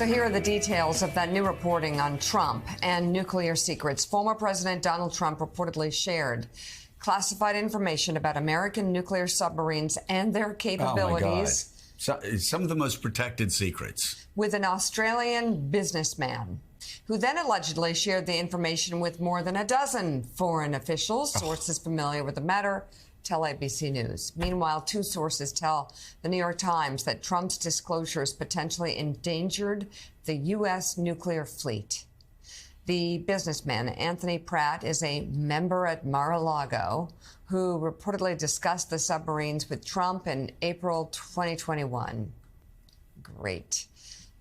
So here are the details of that new reporting on Trump and nuclear secrets. Former President Donald Trump reportedly shared classified information about American nuclear submarines and their capabilities. Oh my God. Some of the most protected secrets. With an Australian businessman who then allegedly shared the information with more than a dozen foreign officials. Sources familiar with the matter tell ABC News. Meanwhile, two sources tell the New York Times that Trump's disclosures potentially endangered the U.S. nuclear fleet. The businessman, Anthony Pratt, is a member at Mar-a-Lago who reportedly discussed the submarines with Trump in April 2021. Great.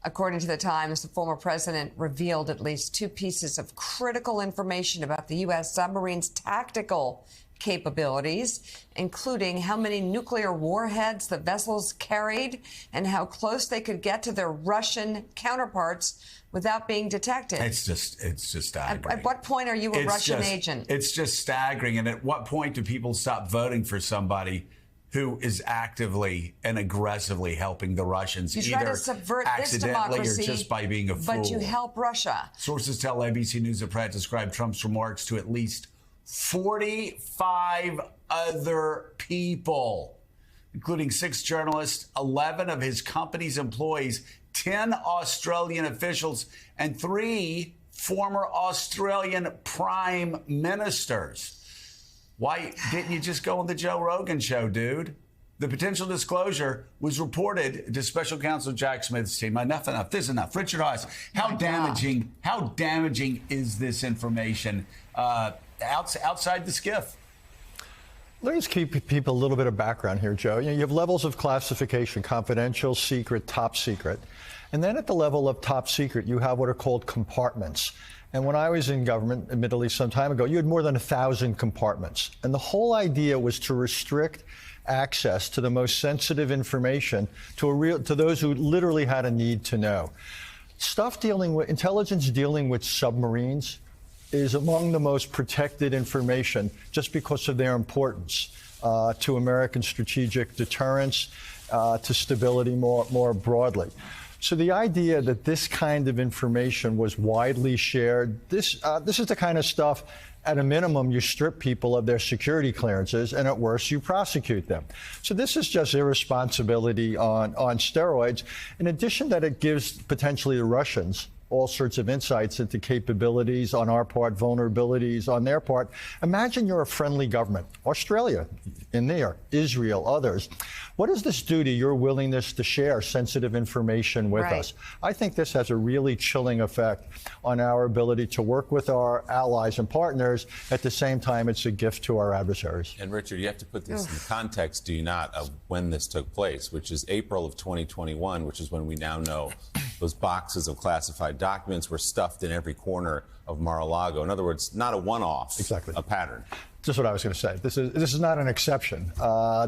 According to the Times, the former president revealed at least two pieces of critical information about the U.S. submarines' tactical capabilities, including how many nuclear warheads the vessels carried and how close they could get to their Russian counterparts without being detected. It's just staggering. At what point are you a Russian agent? It's just staggering. And at what point do people stop voting for somebody who is actively and aggressively helping the Russians, you try to subvert accidentally this democracy, or just by being a fool? But you help Russia. Sources tell ABC News that Pratt described Trump's remarks to at least 45 other people, including 6 journalists, 11 of his company's employees, 10 Australian officials, and 3 former Australian prime ministers. Why didn't you just go on the Joe Rogan show, dude? The potential disclosure was reported to Special Counsel Jack Smith's team. Enough. This is enough. Richard Haass, how damaging is this information outside the skiff? Let me just keep people a little bit of background here, Joe. You have levels of classification: confidential, secret, top secret. And then at the level of top secret, you have what are called compartments. And when I was in government, admittedly some time ago, you had more than 1,000 compartments. And the whole idea was to restrict access to the most sensitive information to those who literally had a need to know. Intelligence dealing with submarines is among the most protected information just because of their importance to American strategic deterrence, to stability more broadly. So the idea that this kind of information was widely shared, this is the kind of stuff, at a minimum, you strip people of their security clearances, and at worst, you prosecute them. So this is just irresponsibility on steroids. In addition, that it gives potentially the Russians all sorts of insights into capabilities on our part, vulnerabilities on their part. Imagine you're a friendly government, Australia in there, Israel, others. What does this do to your willingness to share sensitive information with us? I think this has a really chilling effect on our ability to work with our allies and partners. At the same time, it's a gift to our adversaries. And Richard, you have to put this in context, do you not, of when this took place, which is April of 2021, which is when we now know those boxes of classified documents were stuffed in every corner of Mar-a-Lago. In other words, not a one-off, exactly, a pattern. Just what I was going to say. This is not an exception.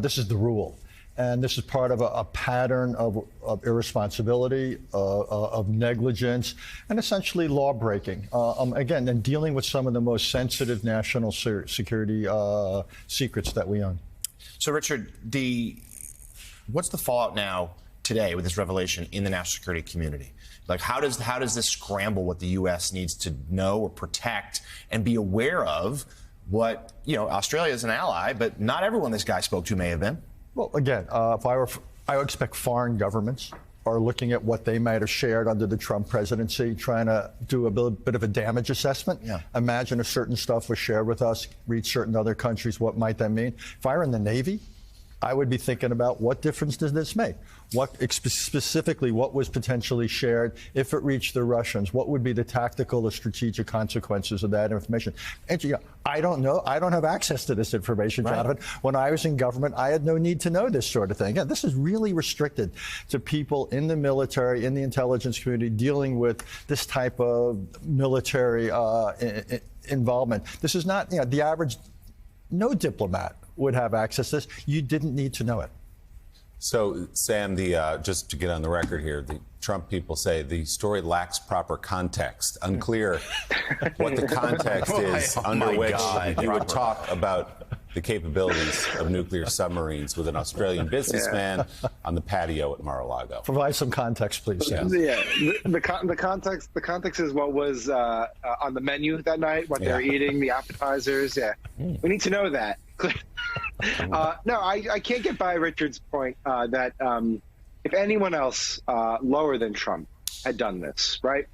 This is the rule. And this is part of a pattern of irresponsibility, of negligence, and essentially law breaking. Again, and dealing with some of the most sensitive national security secrets that we own. So, Richard, what's the fallout now today with this revelation in the national security community? Like, how does this scramble what the U.S. needs to know or protect and be aware of? What, Australia is an ally, but not everyone this guy spoke to may have been. Well, again, I would expect foreign governments are looking at what they might have shared under the Trump presidency, trying to do a bit of a damage assessment. Yeah. Imagine if certain stuff was shared with us, reached certain other countries, what might that mean? If I were in the Navy, I would be thinking about what difference does this make? Specifically, what was potentially shared if it reached the Russians? What would be the tactical or strategic consequences of that information? And I don't know. I don't have access to this information, Jonathan. Right. When I was in government, I had no need to know this sort of thing. Again, this is really restricted to people in the military, in the intelligence community, dealing with this type of military involvement. This is not, the average, no diplomat would have access to this. You didn't need to know it. So, Sam, just to get on the record here, the Trump people say the story lacks proper context. Unclear what the context is under which you would talk about the capabilities of nuclear submarines with an Australian businessman on the patio at Mar-a-Lago. Provide some context, please, Sam. Yeah, the context is what was on the menu that night, what they're eating, the appetizers. Yeah, we need to know that. No, I can't get by Richard's point that if anyone else lower than Trump had done this, right?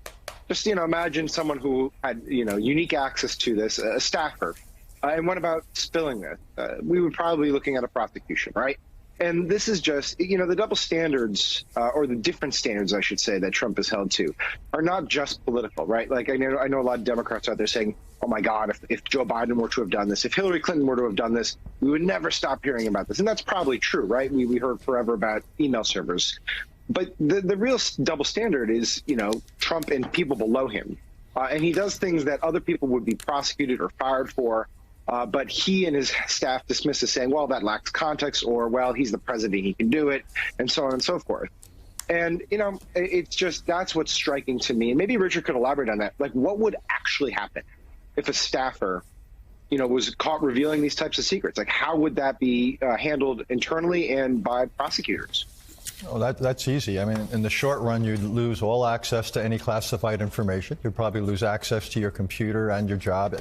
Just, imagine someone who had, unique access to this, a staffer, and went about spilling this. We would probably be looking at a prosecution, right? And this is just, the double standards, or the different standards, I should say, that Trump is held to are not just political, right? Like, I know a lot of Democrats out there saying, oh, my God, if Joe Biden were to have done this, if Hillary Clinton were to have done this, we would never stop hearing about this. And that's probably true, right? We heard forever about email servers. But the real double standard is, Trump and people below him. And he does things that other people would be prosecuted or fired for. But he and his staff dismiss as saying, well, that lacks context, or, well, he's the president, he can do it, and so on and so forth. And, it's just, that's what's striking to me. And maybe Richard could elaborate on that. Like, what would actually happen if a staffer, was caught revealing these types of secrets? Like, how would that be handled internally and by prosecutors? Oh, that's easy. I mean, in the short run, you'd lose all access to any classified information. You'd probably lose access to your computer and your job.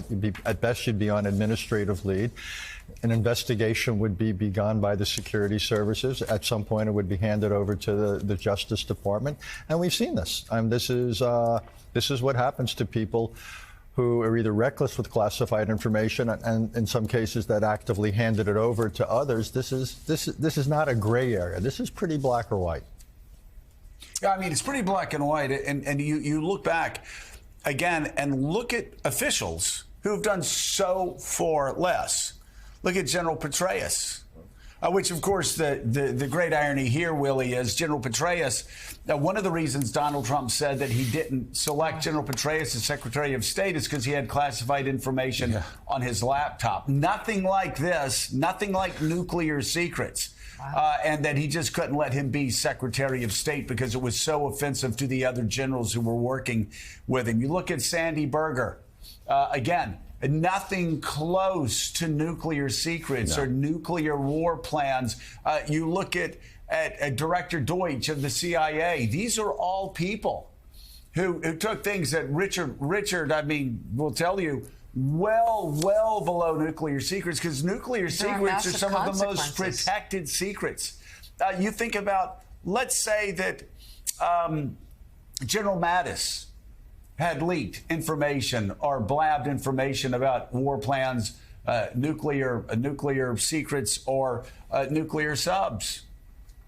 At best, you'd be on administrative leave. An investigation would be begun by the security services. At some point, it would be handed over to the Justice Department. And we've seen this. This is what happens to people who are either reckless with classified information, and in some cases that actively handed it over to others. This is not a gray area. This is pretty black or white. Yeah, I mean, it's pretty black and white. And you look back again and look at officials who have done so far less. Look at General Petraeus. Which, of course, the great irony here, Willie, is General Petraeus. One of the reasons Donald Trump said that he didn't select General Petraeus as Secretary of State is because he had classified information on his laptop. Nothing like this, nothing like nuclear secrets. And that he just couldn't let him be Secretary of State because it was so offensive to the other generals who were working with him. You look at Sandy Berger, again, nothing close to nuclear secrets or nuclear war plans. You look at Director Deutsch of the CIA. These are all people who took things that Richard, I mean, will tell you, well below nuclear secrets, because nuclear secrets are some of the most protected secrets. You think about, let's say that General Mattis had leaked information or blabbed information about war plans, nuclear secrets, or nuclear subs.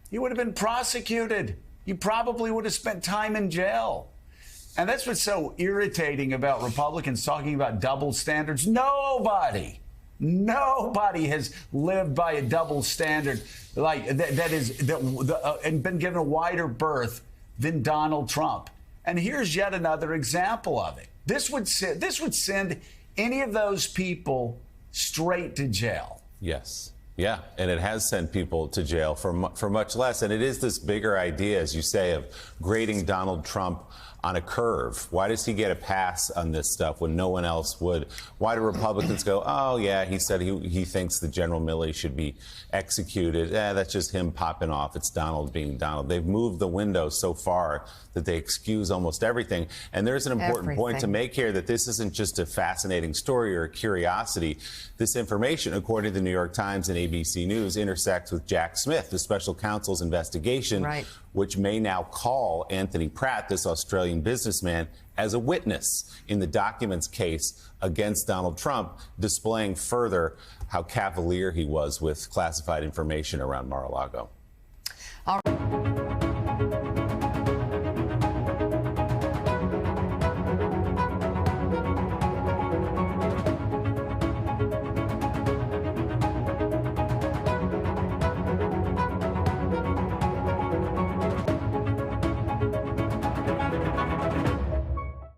He would have been prosecuted. He probably would have spent time in jail. And that's what's so irritating about Republicans talking about double standards. Nobody has lived by a double standard like that and been given a wider berth than Donald Trump. And here's yet another example of it. This would send any of those people straight to jail. Yes. Yeah, and it has sent people to jail for much less. And it is this bigger idea, as you say, of grading Donald Trump on a curve. Why does he get a pass on this stuff when no one else would? Why do Republicans go, oh, yeah, he said he thinks the General Milley should be executed. That's just him popping off. It's Donald being Donald. They've moved the window so far that they excuse almost everything. And there's an important point to make here, that this isn't just a fascinating story or a curiosity. This information, according to the New York Times and ABC News, intersects with Jack Smith, the special counsel's investigation, which may now call Anthony Pratt, this Australian businessman, as a witness in the documents case against Donald Trump, displaying further how cavalier he was with classified information around Mar-a-Lago. All right.